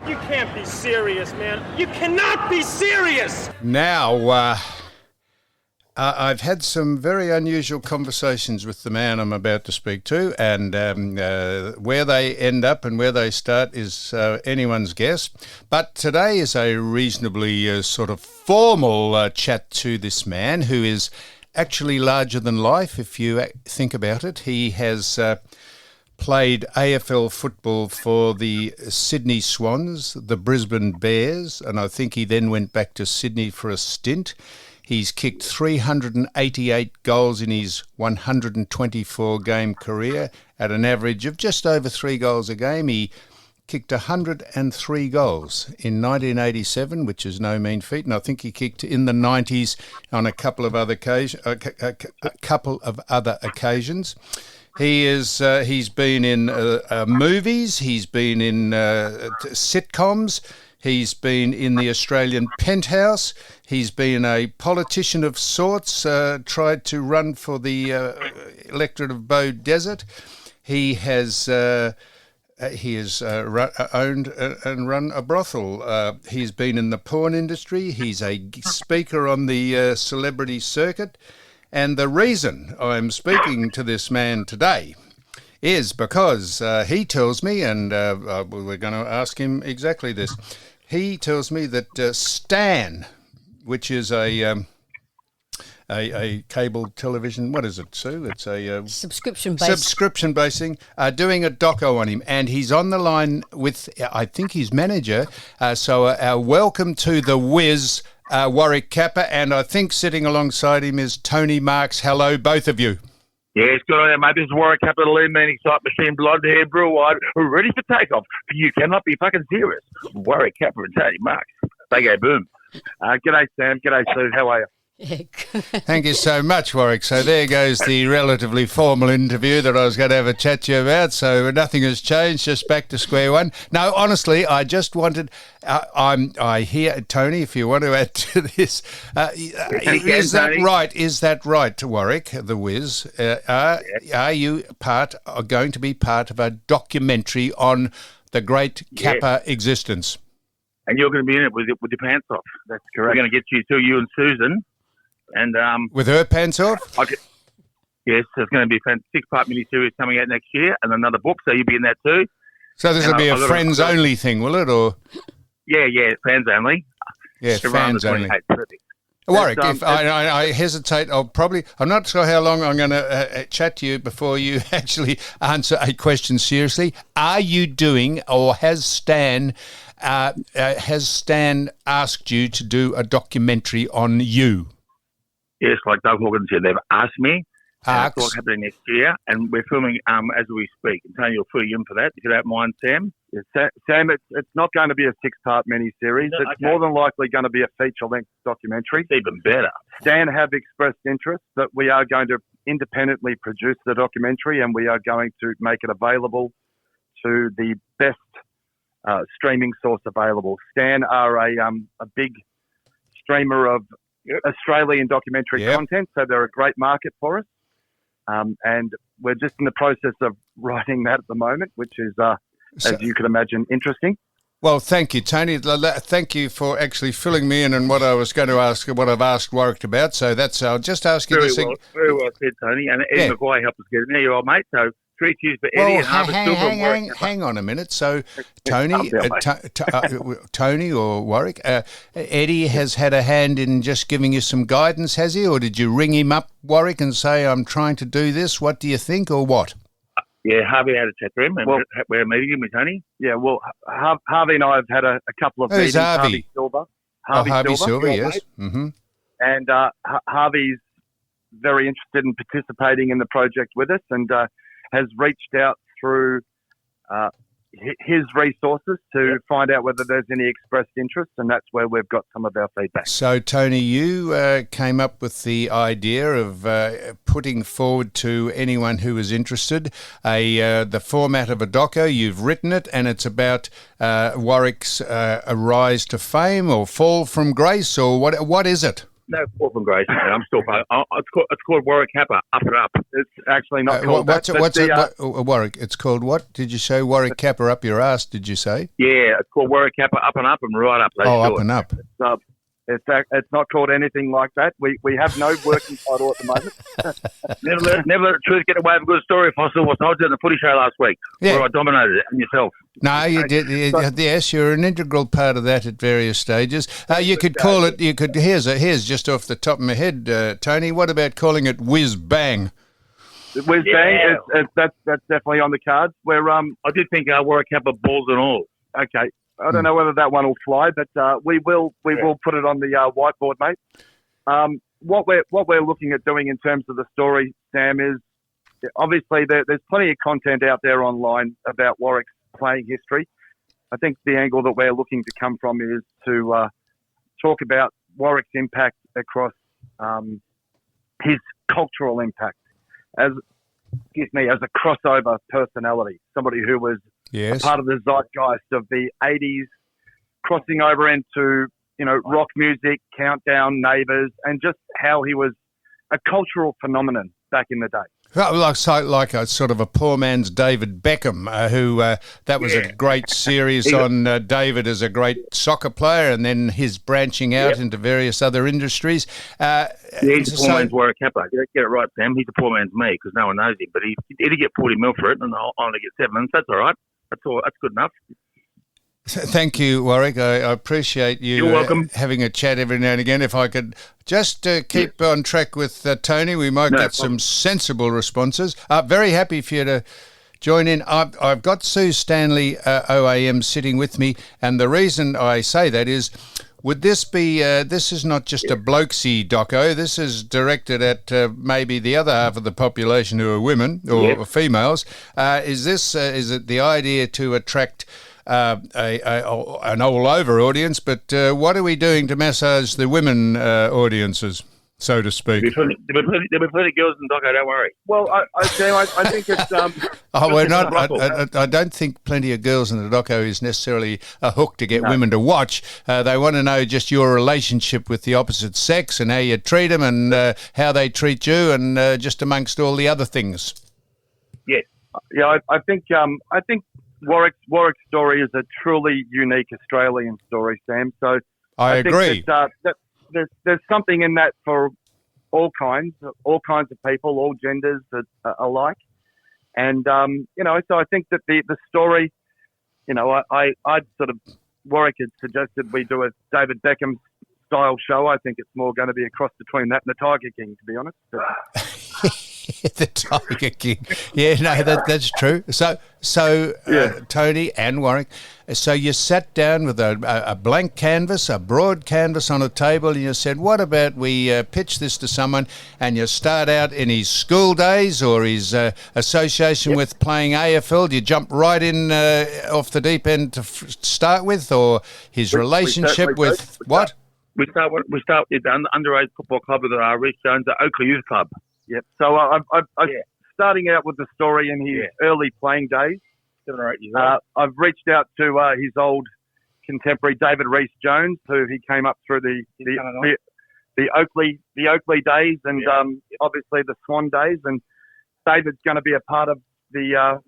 You can't be serious, man. You cannot be serious! Now, I've had some very unusual conversations with the man I'm about to speak to, and where they end up and where they start is anyone's guess. But today is a reasonably sort of formal chat to this man who is actually larger than life, if you think about it. He has played AFL football for the Sydney Swans, the Brisbane Bears, and I think he then went back to Sydney for a stint. He's kicked 388 goals in his 124-game career at an average of just over 3 goals a game. He kicked 103 goals in 1987, which is no mean feat, and I think he kicked in the 90s on a couple of other occasions. He's been in movies, he's been in sitcoms, he's been in the Australian Penthouse, he's been a politician of sorts, tried to run for the electorate of Bow Desert. He has owned and run a brothel. He's been in the porn industry. He's a speaker on the celebrity circuit. And the reason I'm speaking to this man today is because he tells me, and we're going to ask him exactly this, he tells me that Stan, which is a cable television, what is it, Sue? It's a subscription basing, doing a doco on him, and he's on the line with, I think, his manager. So welcome to the Wizz, Warwick Capper, and I think sitting alongside him is Tony Marks. Hello, both of you. Yes, good on you, mate. This is Warwick Capper, the lead man, excite machine, blonde hair, blue-eyed, ready for takeoff. You cannot be fucking serious. Warwick Capper and Tony Marks. They go boom. G'day, Sam. G'day, Sue. How are you? Yeah. Thank you so much, Warwick. So there goes the relatively formal interview that I was going to have a chat to you about. So nothing has changed, just back to square one. No, honestly, I just wanted, I hear, Tony, if you want to add to this, is that right? Is that right, Warwick, the Wizz? Are you going to be part of a documentary on the great Kappa existence? And you're going to be in it with your pants off. That's correct. We're going to get you and Susan. And with her pants off? Yes, there's going to be a 6-part miniseries coming out next year and another book, so you'll be in that too. So this will be a friends-only thing, will it? Or Yeah, fans only. Yeah, fans only. Warwick, if I hesitate, I'm not sure how long I'm going to chat to you before you actually answer a question seriously. Are you doing, or has Stan asked you to do a documentary on you? Yes, like Doug Hawkins said, they've asked me. It's all happening next year, and we're filming as we speak. And Tony will fill you in for that, if you don't mind, Sam. Yeah, Sam, it's not going to be a 6-part miniseries. It's more than likely going to be a feature-length documentary. Even better. Stan have expressed interest that we are going to independently produce the documentary, and we are going to make it available to the best streaming source available. Stan are a big streamer of Australian documentary content, so they're a great market for us. And we're just in the process of writing that at the moment, which is, as you can imagine, interesting. Well, thank you, Tony. Thank you for actually filling me in on what I was going to ask, what I've asked Warwick about. So I'll just ask you this. Very well said, Tony. And Eddie McGuire helped us get in there, your old mate. So 3 cheers for Eddie and Harvest Silver. Hang on a minute. So Tony, Tony or Warwick, Eddie has had a hand in just giving you some guidance, has he? Or did you ring him up, Warwick, and say, I'm trying to do this, what do you think, or what? Yeah, Harvey had a chat to him, and we're meeting him with Tony. Yeah, well, Harvey and I have had a couple of meetings. Harvey? Harvey Silver, yes. Mm-hmm. And Harvey's very interested in participating in the project with us, and has reached out through his resources to find out whether there's any expressed interest, and that's where we've got some of our feedback. So, Tony, you came up with the idea of putting forward to anyone who is interested the format of a doco. You've written it, and it's about Warwick's rise to fame or fall from grace, or what is it? No fall from grace, mate. I'm still. It's called Warwick Kappa, up and up. It's actually not called Warwick? It's called what? Did you say Warwick Kappa up your ass? Did you say? Yeah, it's called Warwick Kappa, up and right up. Up and up. It's not called anything like that. We have no working title at the moment. never let the truth get away with a good story, Fossil. I told you in the footy show last week where I dominated it and yourself. No, you did. Yes, you're an integral part of that at various stages. You could call it. You could. Here's just off the top of my head, Tony. What about calling it Whiz Bang? Whiz Bang. That's definitely on the cards. Where I did think Warwick Kappa balls and all. Okay. I don't know whether that one will fly, but we will put it on the whiteboard, mate. What we're looking at doing in terms of the story, Sam, is obviously there's plenty of content out there online about Warwick's playing history. I think the angle that we're looking to come from is to talk about Warwick's impact across his cultural impact as a crossover personality, somebody who was part of the zeitgeist of the 80s, crossing over into, rock music, Countdown, Neighbours, and just how he was a cultural phenomenon back in the day. Like a sort of a poor man's David Beckham, who that was a great series on David as a great soccer player, and then his branching out into various other industries. He's a poor man's Warwick Kappa. Get it right, Sam. He's a poor man's me because no one knows him, but he'd get 40 mil for it, and I'll only get 7. That's all right. That's good enough. Thank you, Warwick. I appreciate you having a chat every now and again. If I could just keep on track with Tony, we might get some sensible responses. Very happy for you to join in. I've got Sue Stanley, OAM, sitting with me, and the reason I say that is, would this be, this is not just a blokesy doco, this is directed at maybe the other half of the population who are women or females. Is it the idea to attract an all-over audience, but what are we doing to massage the women audiences, so to speak? There'll be plenty of girls in the doco, don't worry. Well, I think it's... we're not. I don't think plenty of girls in the doco is necessarily a hook to get women to watch. They want to know just your relationship with the opposite sex and how you treat them and how they treat you, and just amongst all the other things. Yes. Yeah, I think Warwick's story is a truly unique Australian story, Sam. So I agree. Think that there's something in that for all kinds of people, all genders alike. And so I think that the story, I'd sort of, Warwick had suggested we do a David Beckham style show. I think it's more going to be a cross between that and the Tiger King, to be honest. The Tiger King. Yeah, no, that's true. So Tony and Warwick, so you sat down with a blank canvas, a broad canvas on a table, and you said, what about we pitch this to someone, and you start out in his school days or his association with playing AFL. Do you jump right in off the deep end to start with, or his relationship with what? We start with the underage football club with Rhys Jones, the Oakley Youth Club. Yep. So I'm starting out with the story in his early playing days. 7 or 8 years old. I've reached out to his old contemporary David Rhys Jones, who he came up through the Oakley days and obviously the Swan days. And David's going to be a part of the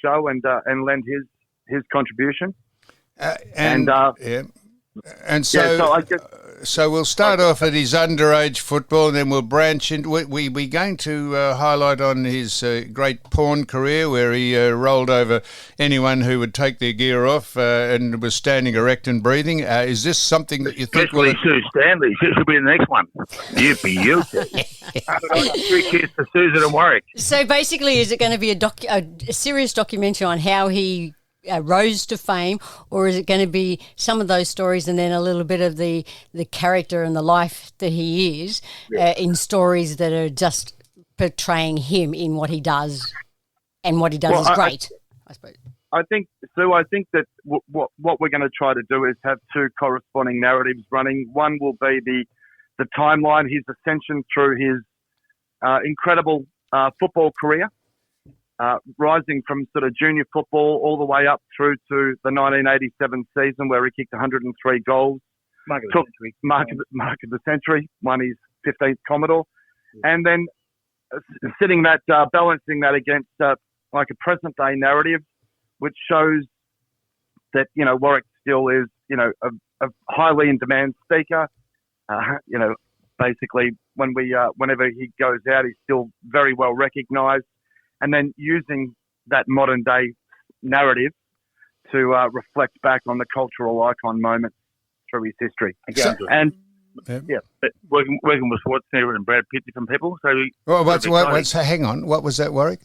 show and lend his contribution. And so we'll start off at his underage football, and then we'll branch into we're going to highlight on his great porn career, where he rolled over anyone who would take their gear off and was standing erect and breathing. Is this something that you think will... Sue Stanley. She should be the next one. Yippee. 3 kids for Susan and Warwick. So basically, is it going to be a serious documentary on how he rose to fame, or is it going to be some of those stories and then a little bit of the character and the life that he is in stories that are just portraying him in what he does, and what he does is great, I suppose. I think, Sue, that what we're going to try to do is have 2 corresponding narratives running. One will be the timeline, his ascension through his incredible football career, rising from sort of junior football all the way up through to the 1987 season, where he kicked 103 goals, took Mark of the Century, won his 15th Commodore, and then sitting that, balancing that against like a present day narrative, which shows that, you know, Warwick still is, you know, a highly in demand speaker. You know, basically whenever he goes out, he's still very well recognised, and then using that modern day narrative to reflect back on the cultural icon moment through his history. And working with Schwarzenegger and Brad Pitt, different people. So hang on, what was that, Warwick?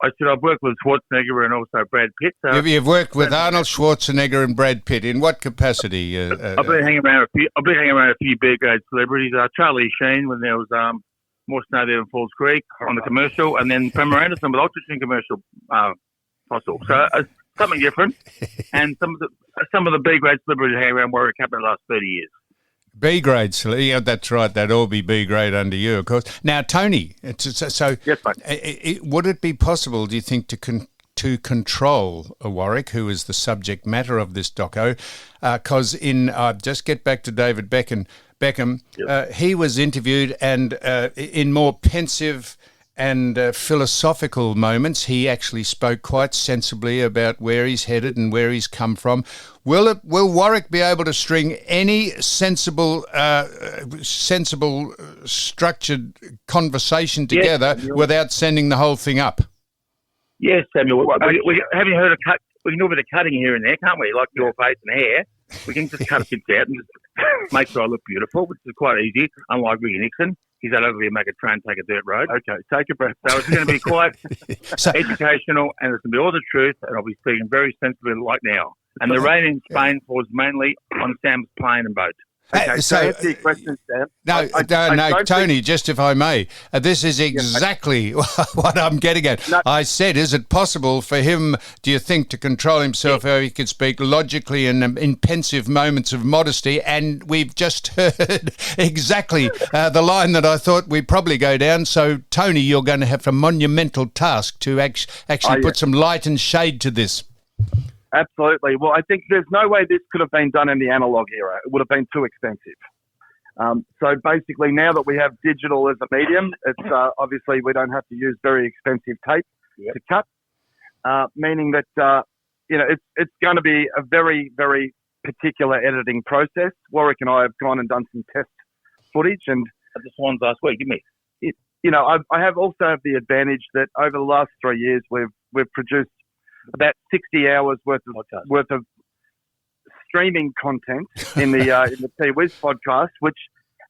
I said I've worked with Schwarzenegger and also Brad Pitt. So You've worked with Arnold Schwarzenegger and Brad Pitt. In what capacity? I've been hanging around a few big grade celebrities. Charlie Sheen when there was more snow there in Falls Creek on the commercial, and then Pamela Anderson with Ultrasound commercial fossil. So something different. And some of the B grade celebrities hang around Warwick Cup in the last 30 years. B grade, yeah, that's right. That'd all be B grade under you, of course. Now, Tony, so yes, mate. Would it be possible, do you think, to control Warwick, who is the subject matter of this doco? Because just get back to David Beckham. Yep. He was interviewed, and in more pensive and philosophical moments, he actually spoke quite sensibly about where he's headed and where he's come from. Will Warwick be able to string any sensible, structured conversation together without sending the whole thing up? Yes, Samuel. Have you heard of cut? We can do a bit of cutting here and there, can't we? Like your face and hair. We can just cut a bit out and just make sure I look beautiful, which is quite easy, unlike Ricky Nixon. He's had over here make a train take a dirt road. Okay, take a breath. So it's going to be quite educational, and it's going to be all the truth, and I'll be speaking very sensibly like now. And the rain in Spain falls mainly on Sam's plane and boat. Okay, so answer your question, Sam. No, Tony, just if I may, this is exactly what I'm getting at. No. I said, is it possible for him, do you think, to control himself, how he could speak logically and in pensive moments of modesty? And we've just heard exactly the line that I thought we'd probably go down. So, Tony, you're going to have a monumental task to actually put some light and shade to this. Absolutely. Well, I think there's no way this could have been done in the analog era. It would have been too expensive. So basically, now that we have digital as a medium, it's obviously we don't have to use very expensive tape to cut, meaning that it's going to be a very, very particular editing process. Warwick and I have gone and done some test footage, and at the Swans last week, didn't we? I have also have the advantage that over the last 3 years we've produced about 60 hours worth of streaming content in the Wizz podcast, which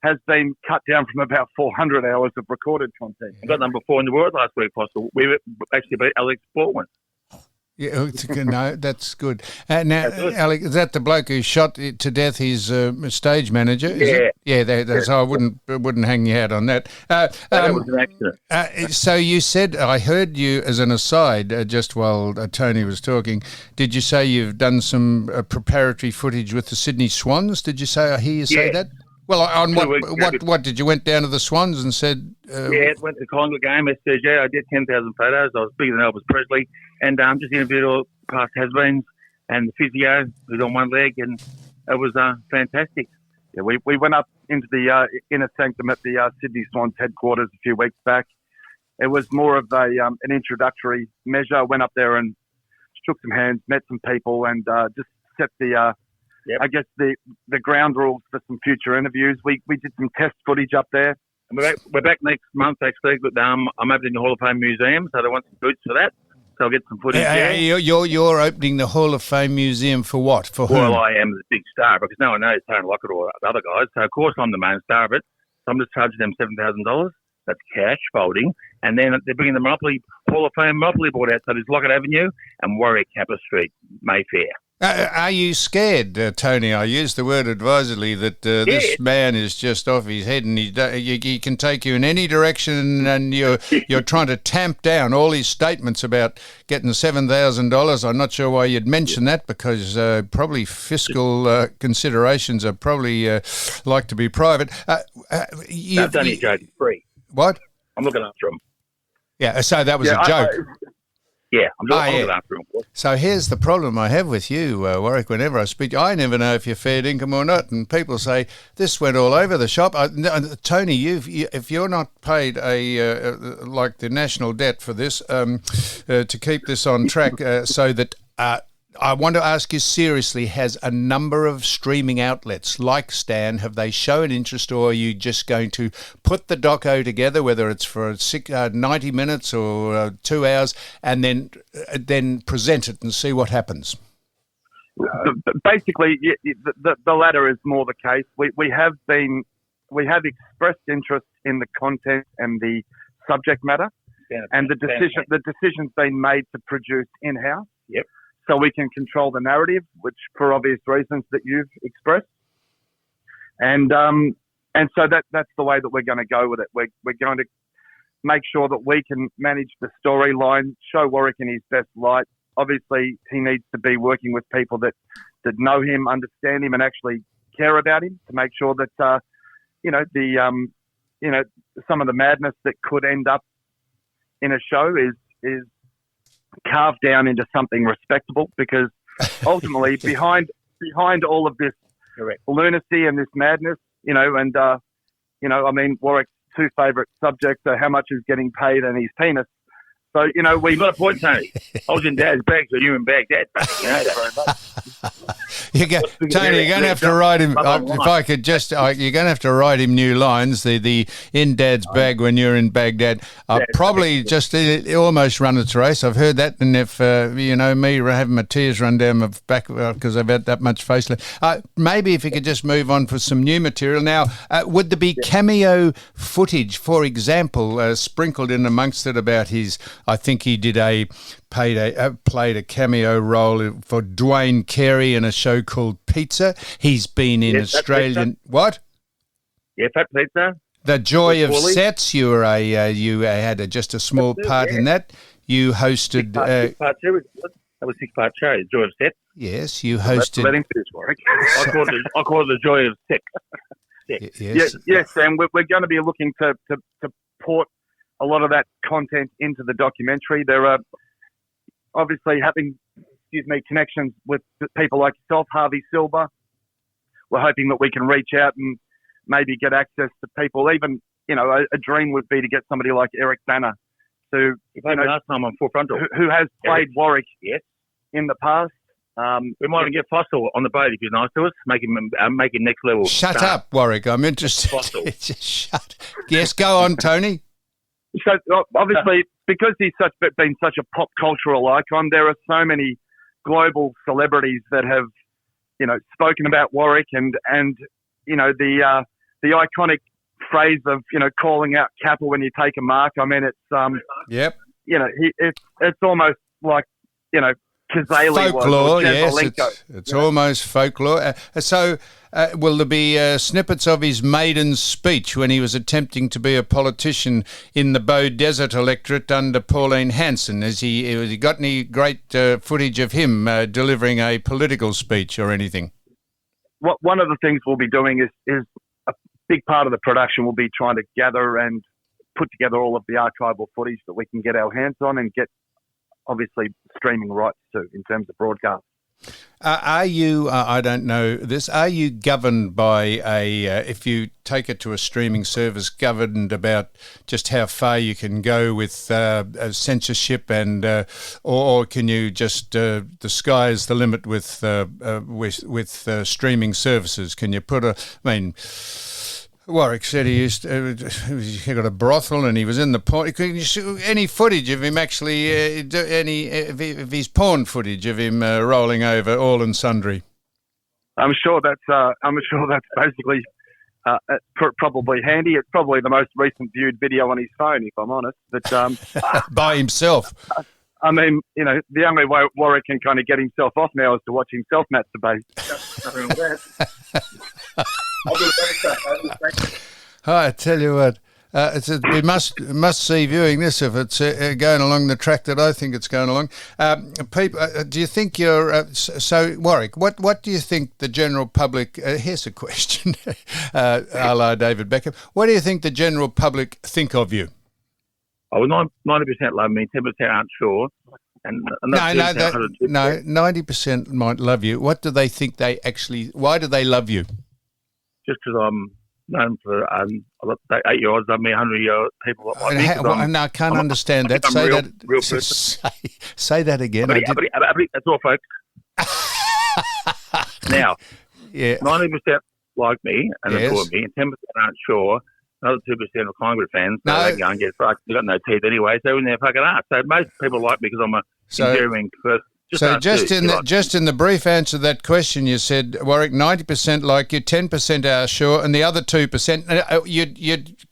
has been cut down from about 400 hours of recorded content. I got number 4 in the world last week, Possible. We were actually beat Alex Baldwin. Yeah, no, that's good. Now, Alec, is that the bloke who shot to death his stage manager? Is it? Yeah. So I wouldn't hang your hat on that. That was an accident. So you said, I heard you as an aside, just while Tony was talking. Did you say you've done some preparatory footage with the Sydney Swans? Did you say? I hear you say that. Well, on what did you went down to the Swans and said? Went to the Collingwood game. I did 10,000 photos. I was bigger than Elvis Presley, and just interviewed all past has-beens and the physio who's on one leg, and it was fantastic. Yeah, we went up into the inner sanctum at the Sydney Swans headquarters a few weeks back. It was more of an introductory measure. I went up there and shook some hands, met some people, and just set the. I guess the ground rules for some future interviews. We did some test footage up there. And we're back next month, actually. But, I'm opening the Hall of Fame Museum, so they want some boots for that. So I'll get some footage there. You're opening the Hall of Fame Museum for what? For whom? Well, I am the big star, because no one knows Tony Lockett or the other guys. So, of course, I'm the main star of it. So I'm just charging them $7,000. That's cash, folding. And then they're bringing the Monopoly Hall of Fame Monopoly board out. So there's Lockett Avenue and Warwick Capper Street, Mayfair. Are you scared, Tony? I use the word advisedly that this man is just off his head, and he can take you in any direction, and you're trying to tamp down all his statements about getting $7,000. I'm not sure why you'd mention that, because probably fiscal considerations are probably like to be private. That's only a joke. It's free. What? I'm looking after him. Yeah, so that was a joke. Yeah, I'm good after him. So here's the problem I have with you, Warwick. Whenever I speak, I never know if you're fair income or not, and people say this went all over the shop. Tony, if you're not paid like the national debt for this to keep this on track, so that. I want to ask you seriously, has a number of streaming outlets like Stan, have they shown interest, or are you just going to put the doco together, whether it's for 90 minutes or 2 hours, and then present it and see what happens? Basically, the latter is more the case. We have expressed interest in the content and the subject matter, and the decision's been made to produce in-house. Yep. So we can control the narrative, which for obvious reasons that you've expressed, and so that's the way that we're going to go with it. We're going to make sure that we can manage the storyline, show Warwick in his best light. Obviously, he needs to be working with people that know him, understand him, and actually care about him to make sure that some of the madness that could end up in a show is carved down into something respectable, because ultimately behind all of this lunacy and this madness, Warwick's two favourite subjects are how much is getting paid and his penis. So, we've got a point, Tony. I was in Dad's bag, so you in Baghdad. You know that very much. Tony, you're going to have to write him. If I could just, you're going to have to write him new lines. The in Dad's bag when you're in Baghdad. Probably just almost run its race. I've heard that, and if me having my tears run down my back because I've had that much facelift. Maybe if you could just move on for some new material. Now, would there be cameo footage, for example, sprinkled in amongst it about his? I think he played a cameo role for Dwayne Carey in a show called Pizza. He's been in Australian what? Yeah, Fat Pizza. The Joy of Sets. You were you had just a small part in that. You hosted. Six part two. That was 6-part show. Joy of Sets. Yes, you hosted. Let him finish, Warwick. I call it the Joy of Sex. Yes, and we're going to be looking to port a lot of that content into the documentary. There are obviously having, connections with people like yourself, Harvey Silver. We're hoping that we can reach out and maybe get access to people. Even, a dream would be to get somebody like Eric Banner, who last time on Full Frontal, who has played Warwick in the past. We might even get Fossil on the boat if he's nice to us. Make him next level. Shut up, Warwick. I'm interested. Just shut. Yes, go on, Tony. So obviously, because he's been such a pop cultural icon, there are so many global celebrities that have, spoken about Warwick and the iconic phrase of calling out Kappa when you take a mark. I mean, it's yep. It's almost like Kazali folklore. Yes, it's almost folklore. So, will there be snippets of his maiden speech when he was attempting to be a politician in the Bow Desert electorate under Pauline Hanson? Has he got any great footage of him delivering a political speech or anything? One of the things we'll be doing is a big part of the production will be trying to gather and put together all of the archival footage that we can get our hands on and get obviously streaming rights too in terms of broadcast. Are you, I don't know this, are you governed by if you take it to a streaming service, governed about just how far you can go with censorship and, or can you just, the sky is the limit with streaming services? Can you Warwick said he got a brothel and he was in the porn. Any footage of him actually, of his porn footage of him rolling over all and sundry? I'm sure that's basically probably handy. It's probably the most recent viewed video on his phone, if I'm honest. But by himself. I mean, the only way Warwick can kind of get himself off now is to watch himself masturbate. I tell you what, we must see viewing this if it's going along the track that I think it's going along. People, do you think you're so Warwick? What do you think the general public? Here's a question, a la David Beckham. What do you think the general public think of you? Oh, 90% love me, 10% aren't sure. And No, that's no, 150. no. 90% might love you. What do they think they actually? Why do they love you? Just because I'm known for 8-year-olds, I mean 100-year-old people like me. No, I can't understand that. I'm Say real, that. real person. Say that again. That's all, folks. Now, Yeah. 90% like me and Yes. adore me, and 10% aren't sure. Another 2% are Collingwood fans, so No. they go and get fucked. They've got no teeth anyway, so in their fucking ass. So most people like me because I'm a endearing person. Just in the brief answer to that question, you said, Warwick, 90% like you, 10% are sure, and the other 2%,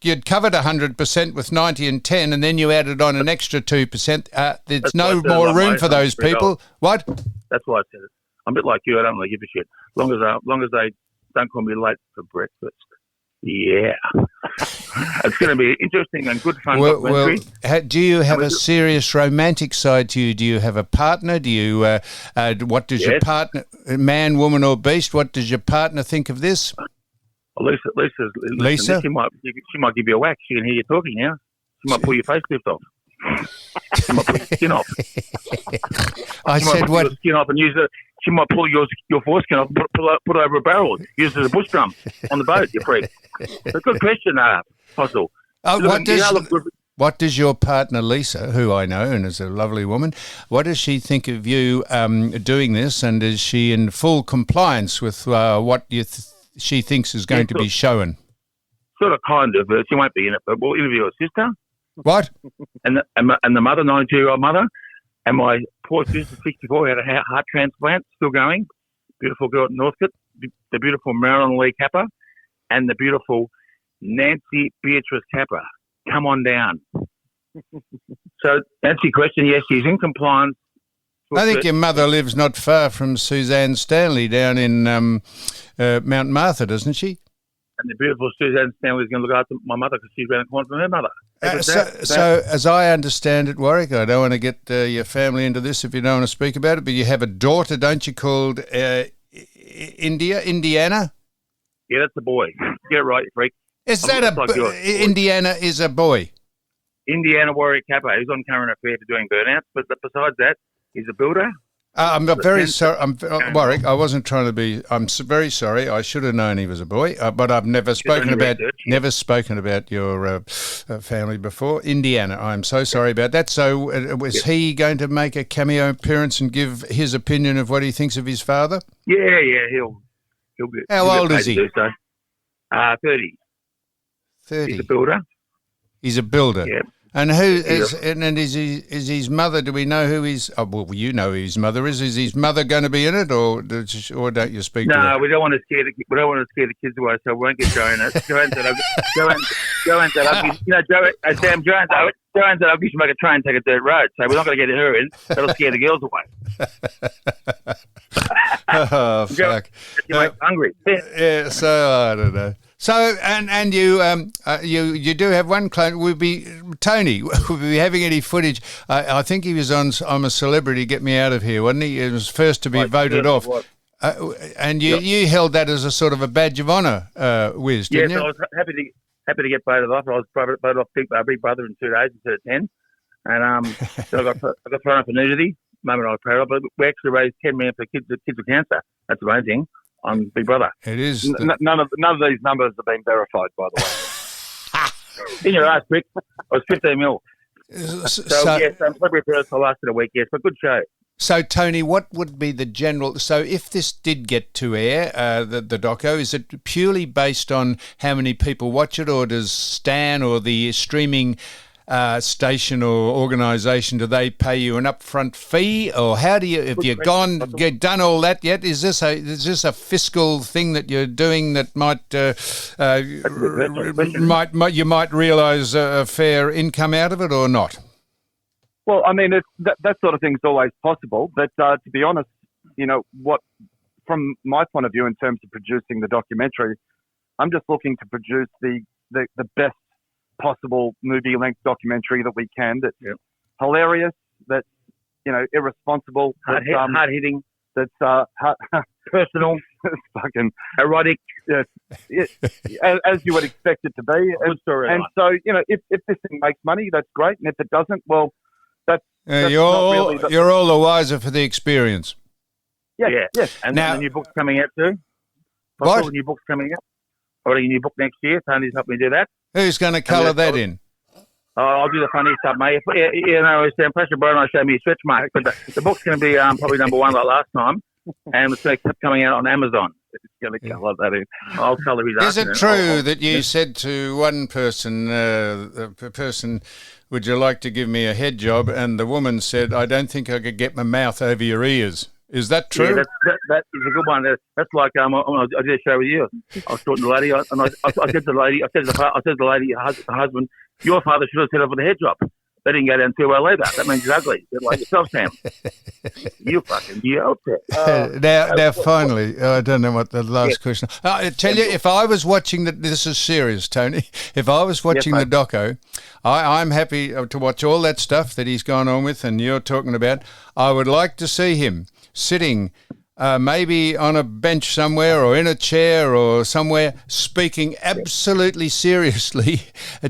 you'd covered 100% with 90 and 10, and then you added on an extra 2%. There's That's no why I said more like room my for those people. What? That's why I said it. I'm a bit like you. I don't really give a shit. As long as they don't call me late for breakfast. Yeah. It's going to be interesting and good fun documentary. Do you have a serious romantic side to you? Do you have a partner? Do you? What does your partner, man, woman, or beast? What does your partner think of this? Lisa, she might give you a whack. She can hear you talking now. She might pull your facelift off. She might pull your skin off. I said what? Your skin off and use it. She might pull your foreskin off and put it over a barrel. Use it as a bush drum on the boat, you freak. It's a good question, Fossil. What does your partner, Lisa, who I know and is a lovely woman, what does she think of you doing this, and is she in full compliance with what she thinks is going to be shown? Sort of, kind of. She won't be in it, but we'll interview her sister. What? And the mother, 92-year-old mother. And my poor sister, 64, had a heart transplant, still going. Beautiful girl at Northcote. The beautiful Marilyn Lee Capper. And the beautiful Nancy Beatrice Capper. Come on down. So, that's your question. Yes, she's in compliance. I think your mother lives not far from Suzanne Stanley down in Mount Martha, doesn't she? And the beautiful Suzanne Stanley is going to look after my mother because she's around the corner from her mother. So, as I understand it, Warwick, I don't want to get your family into this if you don't want to speak about it, but you have a daughter, don't you, called Indiana? Yeah, that's a boy. Get it right, you freak. Indiana is a boy? Indiana Warwick Kappa. He's on current affair for doing burnouts, but besides that, he's a builder. I'm very sorry, Warwick. I wasn't trying to be. I'm very sorry. I should have known he was a boy, but I've never spoken about your family before. Indiana. I'm so sorry about that. So, was he going to make a cameo appearance and give his opinion of what he thinks of his father? Yeah, he'll get. How old is he? 30. 30. He's a builder. He's a builder. Yeah. And who is? And is his mother? Do we know who his? Oh, well, you know who his mother is. Is his mother going to be in it, or don't you speak? to her? No, we don't want to scare the kids away, so we won't get Joanne. Joanne's that ugly. You know, Sam, Joanne's that ugly. She make a train take a dirt road, so we're not going to get her in. That'll scare the girls away. Oh fuck! You make hungry. Yeah. So I don't know. So and you do have one client. Tony. We'll be having any footage. I think he was on I'm a Celebrity. Get me out of here, wasn't he? He was first to be voted off. And you held that as a sort of a badge of honour, Wizz, didn't you? Yes, I was happy to get voted off. I was voted off Big Brother in 2 days instead of 10, and so I got thrown up for nudity. Moment I was proud of, but we actually raised 10 million for kids with cancer. That's the main thing on Big Brother. It is. None of these numbers have been verified, by the way. In your ass, Rick. I was 15 mil. So yes, Celebrity First. I lasted a week. Yes, but good show. So, Tony, what would be the general... So, if this did get to air, the doco, is it purely based on how many people watch it, or does Stan or the streaming station or organisation, do they pay you an upfront fee, or how do you... Have you done all that yet? Is this a fiscal thing that you're doing that you might realise a fair income out of it, or not? Well, I mean, that sort of thing's always possible. But to be honest, you know, from my point of view in terms of producing the documentary, I'm just looking to produce the best possible movie-length documentary that we can. That's hilarious. That's, you know, irresponsible. Hard-hitting. That's personal. Fucking erotic. Yes, as you would expect it to be. And so, you know, if this thing makes money, that's great. And if it doesn't, well, that's not really you're all the wiser for the experience. Yeah. And Now- the new book's coming out too. What? The new book's coming out. I've got a new book next year. Tony's helped me do that. Who's going to colour that in? I'll do the funny stuff, mate. It's Pressure Bro and I show me a stretch mark, but the book's going to be probably number one like last time, and it's coming out on Amazon. It's going to colour that in. I'll colour his Is it true that you said to one person, the person, would you like to give me a head job? And the woman said, I don't think I could get my mouth over your ears. Is that true? Yeah, that is a good one. That's like I did a show with you. I was talking to the lady, and I said to the lady, I said to the lady, her husband, your father should have set up with a head job. They didn't go down too well either. That means he's ugly. They're like yourself, Sam. You out there. Now, finally, I don't know what the last question. I tell you, if I was watching this is serious, Tony. If I was watching the doco, I'm happy to watch all that stuff that he's gone on with, and you're talking about. I would like to see him sitting maybe on a bench somewhere or in a chair or somewhere speaking absolutely seriously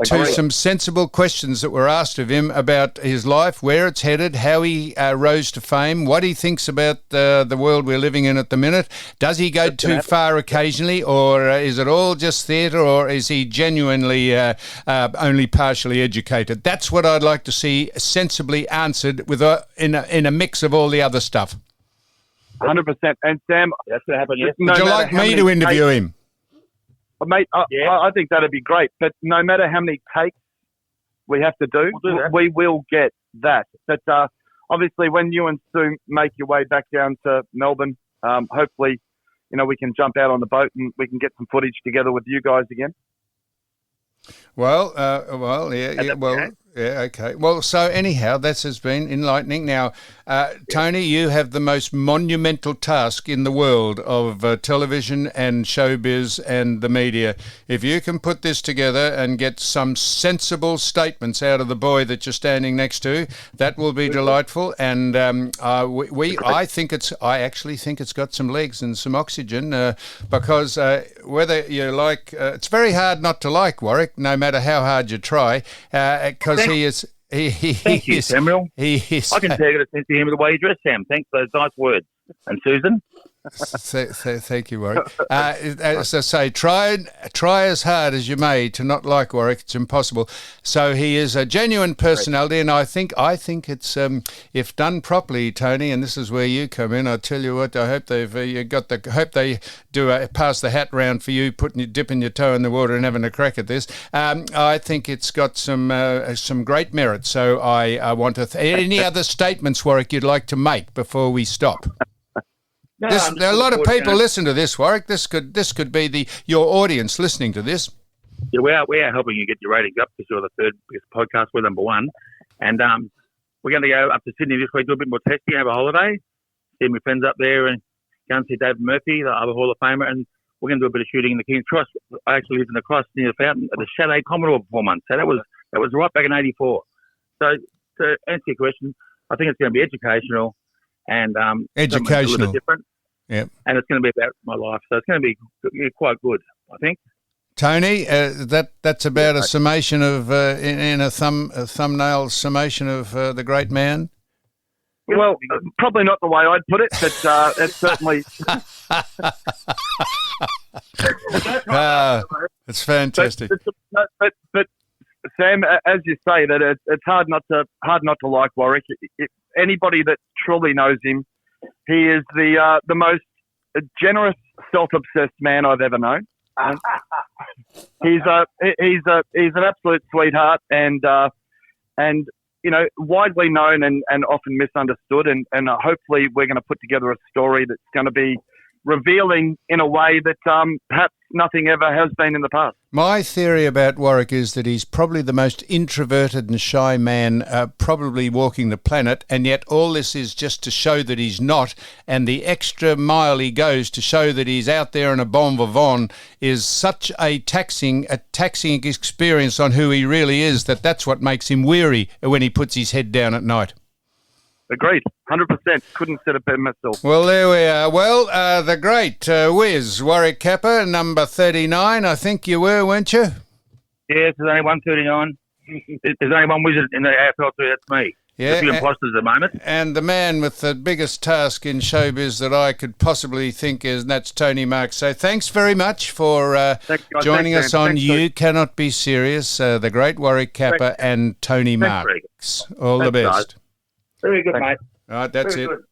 to some sensible questions that were asked of him about his life, where it's headed, how he rose to fame, what he thinks about the world we're living in at the minute. Does he go too far occasionally, or is it all just theatre, or is he genuinely only partially educated? That's what I'd like to see sensibly answered with in a mix of all the other stuff. 100%. And Sam, that's what happened. Yes. Would you like me to interview him? Mate, I think that'd be great. But no matter how many takes we have to do, we will get that. But obviously, when you and Sue make your way back down to Melbourne, hopefully, we can jump out on the boat and we can get some footage together with you guys again. Okay. Well, so anyhow, that has been enlightening. Now, Tony, you have the most monumental task in the world of television and showbiz and the media. If you can put this together and get some sensible statements out of the boy that you're standing next to, that will be delightful. And I actually think it's got some legs and some oxygen because whether you like, it's very hard not to like Warwick, no matter how hard you try, because he is. Thank you, Samuel. I can take it a sense to him the way you dress, Sam. Thanks for those nice words. And Susan? Thank you, Warwick. As I say, try as hard as you may to not like Warwick. It's impossible. So he is a genuine personality, and I think it's if done properly, Tony. And this is where you come in. I tell you what, I hope they do pass the hat round for you, dipping your toe in the water and having a crack at this. I think it's got some great merit. So I want to. Any other statements, Warwick, you'd like to make before we stop? There are a lot of people listen to this, Warwick. This could be your audience listening to this. Yeah, we are helping you get your ratings up because you're the third biggest podcast. We're number one, and we're going to go up to Sydney this week, do a bit more testing, have a holiday, see my friends up there, and go and see David Murphy, the other Hall of Famer, and we're going to do a bit of shooting in the King's Cross. I actually lived in the Cross near the fountain at the Chalet Commodore for 4 months, so that was right back in '84. So to answer your question, I think it's going to be educational and educational, a little bit different. Yep. And it's going to be about my life, so it's going to be quite good, I think. Tony, that's about a summation of in a thumbnail summation of the great man. Well, probably not the way I'd put it, but it's certainly. It's fantastic. But Sam, as you say, that it's hard not to like Warwick. Anybody that truly knows him, he is the most generous, self-obsessed man I've ever known. He's an absolute sweetheart, and widely known and often misunderstood. And hopefully we're going to put together a story that's going to be revealing in a way that perhaps nothing ever has been in the past. My theory about Warwick is that he's probably the most introverted and shy man probably walking the planet, and yet all this is just to show that he's not, and the extra mile he goes to show that he's out there in a bon vivant is such a taxing experience on who he really is that's what makes him weary when he puts his head down at night. Agreed, 100%. Couldn't set it better myself. Well, there we are. Well, the great Wizz, Warwick Capper, number 39, I think you were, weren't you? Yes, there's only 139. There's only one wizard in the AFL too, that's me. Yeah, a few imposters at the moment. and the man with the biggest task in showbiz that I could possibly think is, and that's Tony Marks. So thanks very much for Thanks, guys. joining Thanks, us Dan. on Thanks, You Cannot Be Serious, the great Warwick Kappa and Tony Thanks, Marks. All the Thanks, best. guys. Very good, Thanks. mate. All right, that's Very it. good.